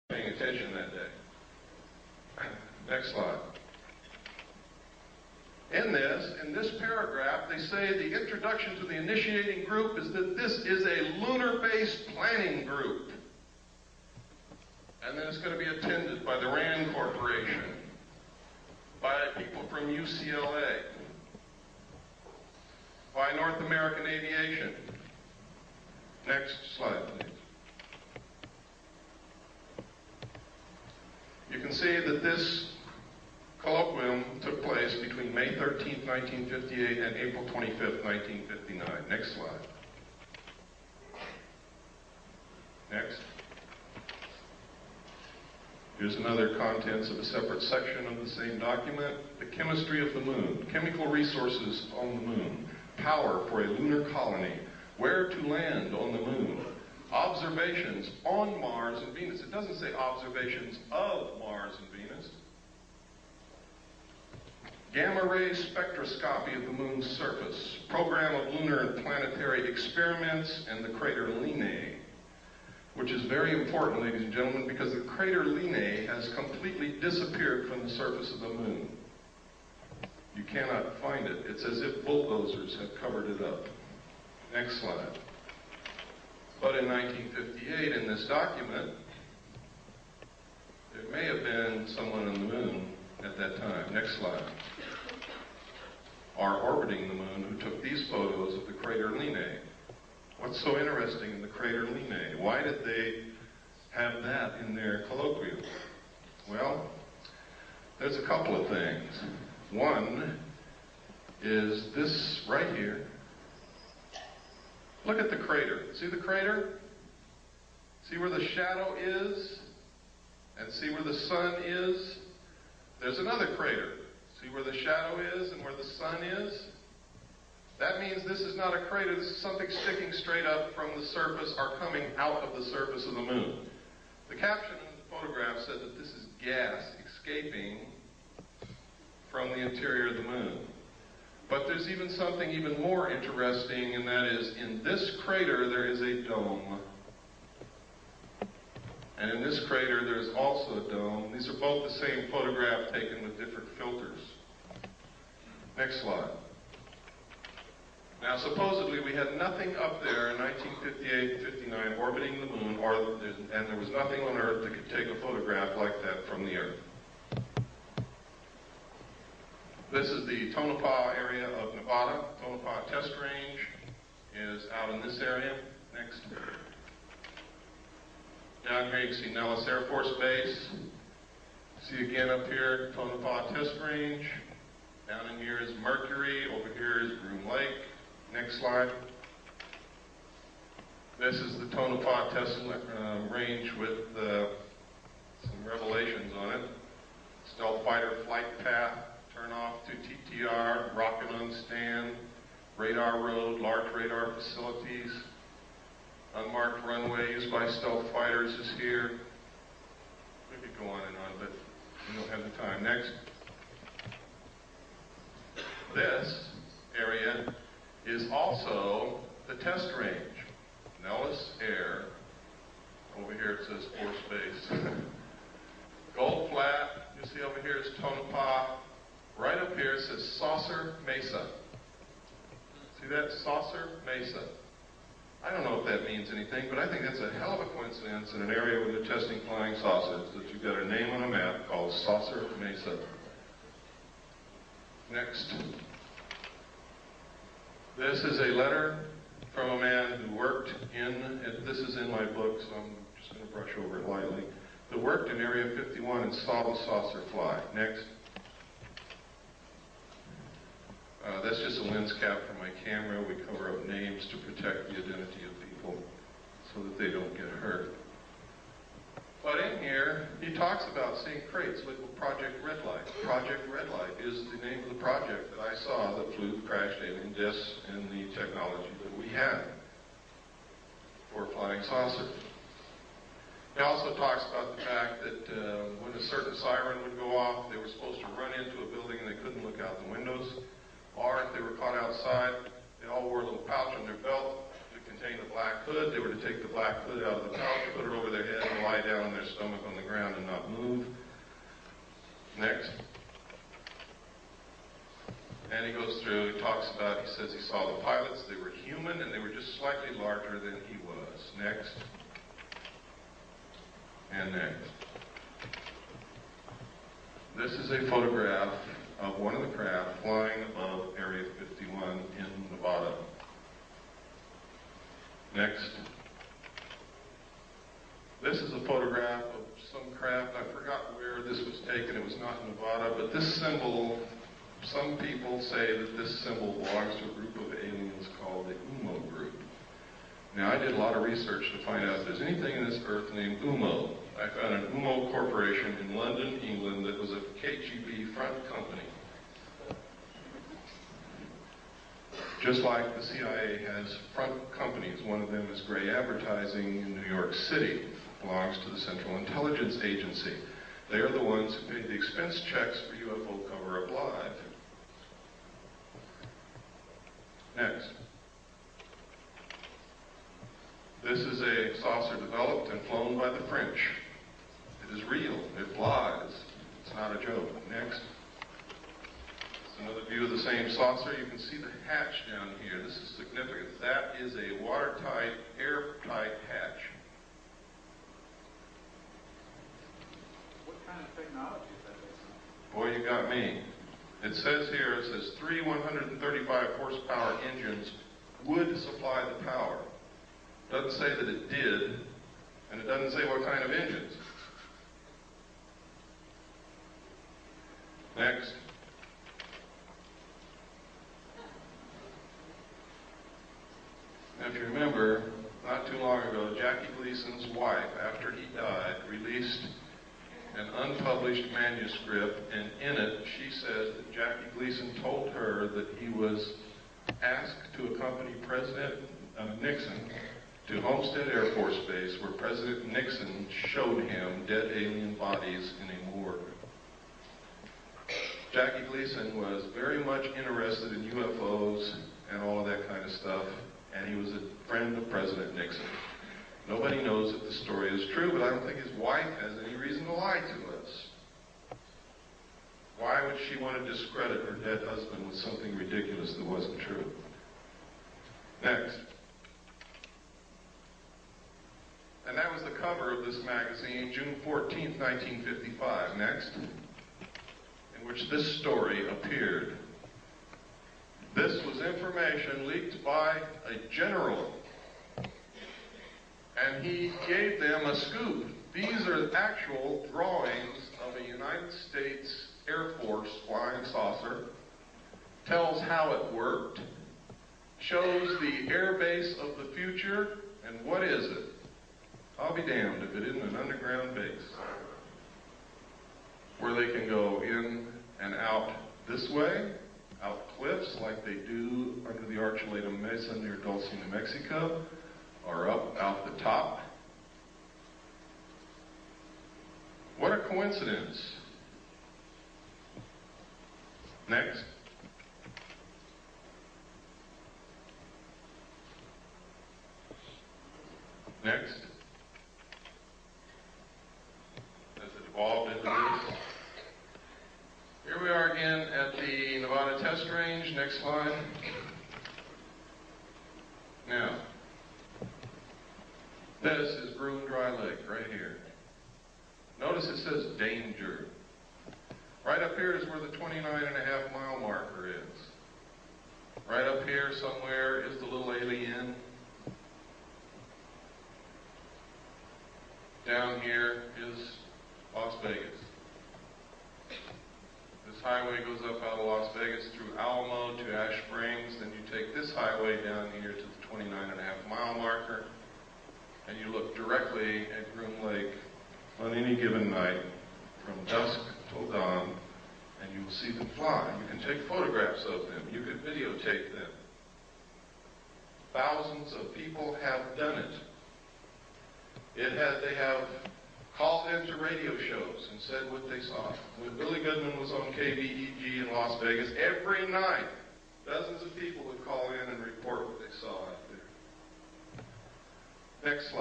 paying attention that day. Next slide. In this paragraph, they say the introduction to the initiating group is that this is a lunar-based planning group. And then it's going to be attended by the RAND Corporation, by people from UCLA, by North American Aviation. Next slide, please. You can see that this colloquium took place between May 13, 1958 and April 25, 1959. Next slide. Next. Here's another contents of a separate section of the same document. The chemistry of the moon, chemical resources on the moon, power for a lunar colony, where to land on the moon, observations on Mars and Venus. It doesn't say observations of Mars and Venus. Gamma-ray spectroscopy of the moon's surface, program of lunar and planetary experiments, and the crater Linnae, which is very important, ladies and gentlemen, because the crater Linnae has completely disappeared from the surface of the moon. You cannot find it. It's as if bulldozers have covered it up. Next slide. But in 1958, in this document, there may have been someone on the moon at that time. Next slide. Are orbiting the moon who took these photos of the crater Linnae. What's so interesting in the crater Linnae? Why did they have that in their colloquium? Well, there's a couple of things. One is this right here. Look at the crater. See the crater? See where the shadow is? And see where the sun is? There's another crater. See where the shadow is and where the sun is? That means this is not a crater. This is something sticking straight up from the surface or coming out of the surface of the moon. The caption in the photograph said that this is gas escaping from the interior of the moon. But there's even something even more interesting, and that is in this crater there is a dome. And in this crater there's also a dome. These are both the same photograph taken with different filters. Next slide. Now supposedly we had nothing up there in 1958-59 orbiting the moon, and there was nothing on Earth that could take a photograph like that from the Earth. This is the Tonopah area of Nevada. Tonopah Test Range is out in this area. Next. Down here you can see Nellis Air Force Base. See again up here, Tonopah Test Range. Down in here is Mercury. Over here is Groom Lake. Next slide. This is the Tonopah Test Range with some revelations on it. Stealth fighter flight path, turn off to TTR, rocket on stand, radar road, large radar facilities, unmarked runway used by stealth fighters is here. We could go on and on, but we don't have the time. Next. This area is also the test range. Nellis Air. Over here it says Force Base. Gold Flat. You see over here is Tonopah. Right up here it says Saucer Mesa. See that? Saucer Mesa. I don't know if that means anything, but I think that's a hell of a coincidence in an area where they're testing flying saucers, that you've got a name on a map called Saucer Mesa. Next. This is a letter from a man who worked in, this is in my book, so I'm just going to brush over it lightly, who worked in Area 51 and saw the saucer fly. Next. That's just a lens cap for my camera. We cover up names to protect the identity of people so that they don't get hurt. But in here, he talks about seeing crates with Project Red Light. Project Red Light is the name of the project that I saw that flew crashed alien discs in the technology that we had for flying saucers. He also talks about the fact that when a certain siren would go off, they were supposed to run into a building and they couldn't look out the windows. Or if they were caught outside, they all wore a little pouch on their belt to contain contain a black hood. They were to take the black hood out of the pouch, put it over their head, and lie down on their stomach on the ground and not move. Next. And he goes through, he talks about, he says he saw the pilots. They were human, and they were just slightly larger than he was. Next. And next. This is a photograph of one of the craft flying above Area 51 in Nevada. Next. This is a photograph of some craft. I forgot where this was taken. It was not in Nevada, but this symbol, some people say that this symbol belongs to a group of aliens called the UMO group. Now, I did a lot of research to find out if there's anything in this earth named UMO. I found an UMO corporation in London, England, that was a KGB front company. Just like the CIA has front companies. One of them is Gray Advertising in New York City. Belongs to the Central Intelligence Agency. They are the ones who pay the expense checks for UFO Cover-Up Live. Next. This is a saucer developed and flown by the French. It is real. It flies. It's not a joke. Next. Another view of the same saucer. You can see the hatch down here. This is significant. That is a watertight, airtight hatch. What kind of technology is that based on? Boy, you got me. It says here, it says 3 135 horsepower engines would supply the power. It doesn't say that it did, and it doesn't say what kind of engines. Next. Now, if you remember, not too long ago, Jackie Gleason's wife, after he died, released an unpublished manuscript, and in it, she says that Jackie Gleason told her that he was asked to accompany President Nixon to Homestead Air Force Base, where President Nixon showed him dead alien bodies in a morgue. Jackie Gleason was very much interested in UFOs and all of that kind of stuff, and he was a friend of President Nixon. Nobody knows if the story is true, but I don't think his wife has any reason to lie to us. Why would she want to discredit her dead husband with something ridiculous that wasn't true? Next. And that was the cover of this magazine, June 14th, 1955. Next. In which this story appeared. This was information leaked by a general, and he gave them a scoop. These are actual drawings of a United States Air Force flying saucer, tells how it worked, shows the air base of the future, and what is it? I'll be damned if it isn't an underground base, where they can go in and out this way, out cliffs like they do under the Archuleta Mesa near Dulce, New Mexico, or up out the top. What a coincidence. Next. Next. Has it evolved into this? Here we are again at the Nevada test range. Next slide. Now, this is Broom Dry Lake right here. Notice it says danger. Right up here is where the 29.5-mile marker is. Right up here somewhere is the little alien. Down here is Las Vegas. This highway goes up out of Las Vegas through Alamo to Ash Springs. Then you take this highway down here to the 29.5-mile marker, and you look directly at Groom Lake on any given night from dusk till dawn, and you will see them fly. You can take photographs of them. You can videotape them. Thousands of people have done it. They have called into radio shows and said what they saw. When Billy Goodman was on KVEG in Las Vegas, every night, dozens of people would call in and report what they saw out there. Next slide.